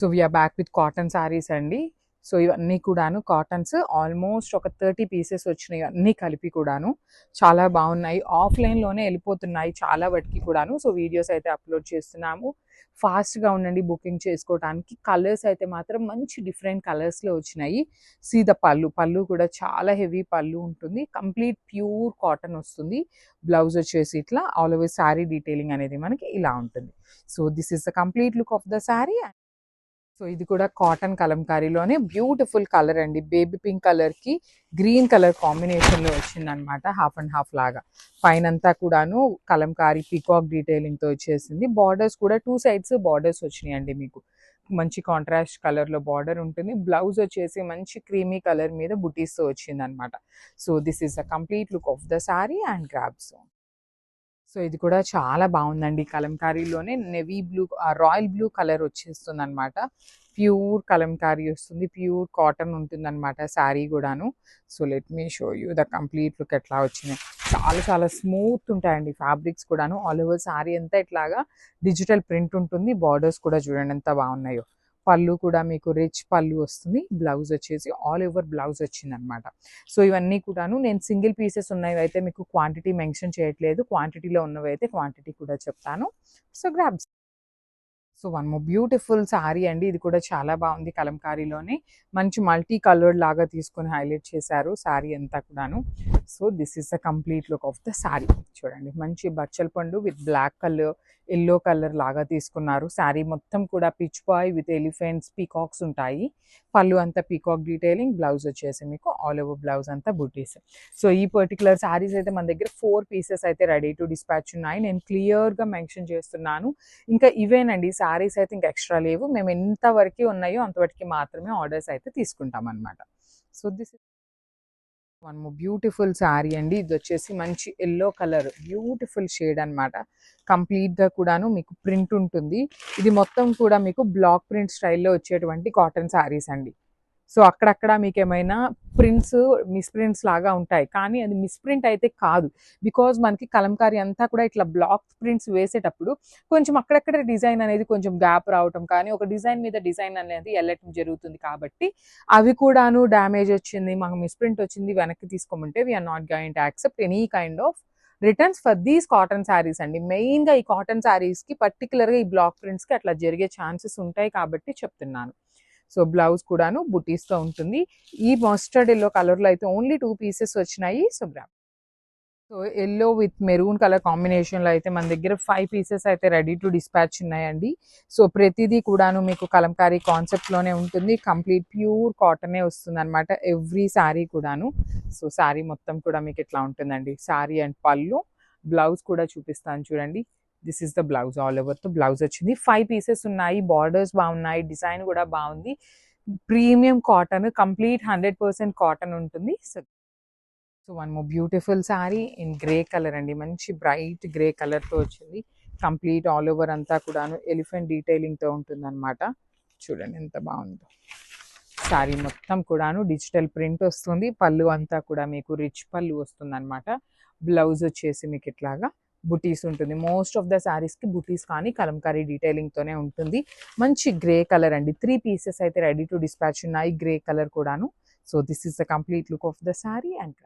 So we're back with cotton saris అండి. సో ఇవన్నీ కూడాను కాటన్స్, ఆల్మోస్ట్ ఒక 30 పీసెస్ వచ్చినాయి అన్నీ కలిపి కూడాను. చాలా బాగున్నాయి, ఆఫ్లైన్లోనే వెళ్ళిపోతున్నాయి చాలా వాటికి కూడాను. సో వీడియోస్ అయితే అప్లోడ్ చేస్తున్నాము, ఫాస్ట్గా ఉండండి బుకింగ్ చేసుకోవడానికి. కలర్స్ అయితే మాత్రం మంచి డిఫరెంట్ కలర్స్లో వచ్చినాయి. సీద పళ్ళు కూడా చాలా హెవీ పళ్ళు ఉంటుంది, కంప్లీట్ ప్యూర్ కాటన్ వస్తుంది. బ్లౌజ్ వచ్చేసి ఇట్లా ఆల్ ఓవర్ శారీ డీటెయిలింగ్ అనేది మనకి ఇలా ఉంటుంది. So this is the complete look of the sari. So ఇది కూడా కాటన్ కలంకారీలోనే బ్యూటిఫుల్ కలర్ అండి, బేబీ పింక్ కలర్ కి గ్రీన్ కలర్ కాంబినేషన్ లో వచ్చింది అనమాట. హాఫ్ అండ్ హాఫ్ లాగా పైనంతా కూడాను కలంకారీ పీకాక్ డీటెయిలింగ్ తో వచ్చేసింది. బార్డర్స్ కూడా 2 సైడ్స్ బార్డర్స్ వచ్చినాయండి మీకు. మంచి కాంట్రాస్ట్ కలర్ లో బార్డర్ ఉంటుంది. బ్లౌజ్ వచ్చేసి మంచి క్రీమీ కలర్ మీద బుటీస్ తో వచ్చింది అనమాట. So this is the complete look of the sari and grabs. So ఇది కూడా చాలా బాగుందండి, కలంకారీలోనే navy blue, royal blue colour వచ్చేస్తుంది అనమాట. ప్యూర్ కలంకారీ వస్తుంది, ప్యూర్ కాటన్ ఉంటుంది అనమాట శారీ కూడాను. So let me show you the complete look ఎట్లా వచ్చినాయి. చాలా స్మూత్ ఉంటాయండి ఫ్యాబ్రిక్స్ కూడాను. ఆల్ ఓవర్ శారీ అంతా ఇట్లాగా డిజిటల్ ప్రింట్ ఉంటుంది. బార్డర్స్ కూడా చూడండి ఎంత బాగున్నాయో. పళ్ళు కూడా మీకు రిచ్ పళ్ళు వస్తుంది. బ్లౌజ్ వచ్చేసి ఆల్ ఓవర్ బ్లౌజ్ వచ్చింది అనమాట. సో ఇవన్నీ కూడాను నేను సింగిల్ పీసెస్ ఉన్నవి అయితే మీకు క్వాంటిటీ మెన్షన్ చేయట్లేదు, క్వాంటిటీలో ఉన్నవి అయితే క్వాంటిటీ కూడా చెప్తాను. So grabs. So one more beautiful sari అండి, ఇది కూడా చాలా బాగుంది. కలంకారీలోనే మంచి మల్టీ కలర్డ్ లాగా తీసుకొని హైలైట్ చేశారు శారీ అంతా కూడాను. So this is the complete look of the sari. చూడండి మంచి బచ్చల పండు with black colour, yellow colour లాగా తీసుకున్నారు. శారీ మొత్తం కూడా Pichwai with elephants, peacocks ఉంటాయి. పళ్ళు అంతా పీకాక్ డీటెయిలింగ్, బ్లౌజ్ వచ్చేసి మీకు ఆల్ ఓవర్ బ్లౌజ్ అంతా బుటీస్. సో ఈ పర్టికులర్ శారీస్ అయితే మన దగ్గర 4 పీసెస్ అయితే రెడీ టు డిస్పాచ్ ఉన్నాయి. నేను క్లియర్గా మెన్షన్ చేస్తున్నాను. ఇంకా ఇవేనండి శారీస్ అయితే ఇంకా ఎక్స్ట్రా లేవు. మేము ఎంతవరకు ఉన్నాయో అంతవరకు మాత్రమే ఆర్డర్స్ అయితే తీసుకుంటాం అనమాట. So this one more beautiful sari అండి, ఇది వచ్చేసి మంచి ఎల్లో కలర్ బ్యూటిఫుల్ షేడ్ అనమాట. కంప్లీట్గా కూడాను మీకు ప్రింట్ ఉంటుంది. ఇది మొత్తం కూడా మీకు బ్లాక్ ప్రింట్ స్టైల్లో వచ్చేటువంటి కాటన్ శారీస్ అండి. సో అక్కడక్కడ మీకు ఏమైనా ప్రింట్స్ మిస్ప్రింట్స్ లాగా ఉంటాయి, కానీ అది మిస్ప్రింట్ అయితే కాదు. బికాజ్ మనకి కలంకారీ అంతా కూడా ఇట్లా బ్లాక్ ప్రింట్స్ వేసేటప్పుడు కొంచెం అక్కడక్కడ డిజైన్ అనేది కొంచెం గ్యాప్ రావటం, కానీ ఒక డిజైన్ మీద డిజైన్ అనేది వెళ్ళటం జరుగుతుంది. కాబట్టి అవి కూడాను డ్యామేజ్ వచ్చింది, మాకు మిస్ప్రింట్ వచ్చింది వెనక్కి తీసుకోమంటే we're not going to accept any kind of returns for these cotton saris అండి. మెయిన్గా ఈ కాటన్ శారీస్కి పర్టికులర్గా ఈ బ్లాక్ ప్రింట్స్కి అట్లా జరిగే ఛాన్సెస్ ఉంటాయి కాబట్టి చెప్తున్నాను. సో బ్లౌజ్ కూడాను బుటీస్తో ఉంటుంది. ఈ మస్టర్డ్ ఎల్లో కలర్లో అయితే ఓన్లీ 2 పీసెస్ వచ్చినాయి. So grab. So yellow with maroon colour కాంబినేషన్లో అయితే మన దగ్గర 5 పీసెస్ అయితే రెడీ టు డిస్పాచ్ ఉన్నాయండి. సో ప్రతిదీ కూడాను మీకు కలంకారీ కాన్సెప్ట్లోనే ఉంటుంది. కంప్లీట్ ప్యూర్ కాటనే వస్తుంది అనమాట ఎవ్రీ శారీ కూడాను. సో శారీ మొత్తం కూడా మీకు ఇట్లా ఉంటుందండి. శారీ అండ్ పళ్ళు, బ్లౌజ్ కూడా చూపిస్తాను చూడండి. This is the blouse, all over తో బ్లౌజ్ వచ్చింది. 5 పీసెస్ ఉన్నాయి, బార్డర్స్ బాగున్నాయి, డిజైన్ కూడా బాగుంది. ప్రీమియం కాటన్, కంప్లీట్ 100% కాటన్ ఉంటుంది. So one more beautiful sari in grey colour అండి, మంచి బ్రైట్ గ్రే కలర్తో వచ్చింది. కంప్లీట్ ఆల్ ఓవర్ అంతా కూడాను ఎలిఫెంట్ డీటెయిలింగ్తో ఉంటుంది అనమాట. చూడండి ఎంత బాగుందో. శారీ మొత్తం కూడాను డిజిటల్ ప్రింట్ వస్తుంది. పళ్ళు అంతా కూడా మీకు రిచ్ పళ్ళు వస్తుంది అనమాట. బ్లౌజ్ వచ్చేసి మీకు ఇట్లాగా బుటీస్ ఉంటుంది. మోస్ట్ ఆఫ్ ద శారీస్కి బుటీస్ కానీ కలంకారీ డీటెయిలింగ్తోనే ఉంటుంది. మంచి గ్రే కలర్ అండి, 3 పీసెస్ అయితే రెడీ టు డిస్పాచ్ ఉన్నాయి, గ్రే కలర్ కూడాను. So this is the complete look of the sari and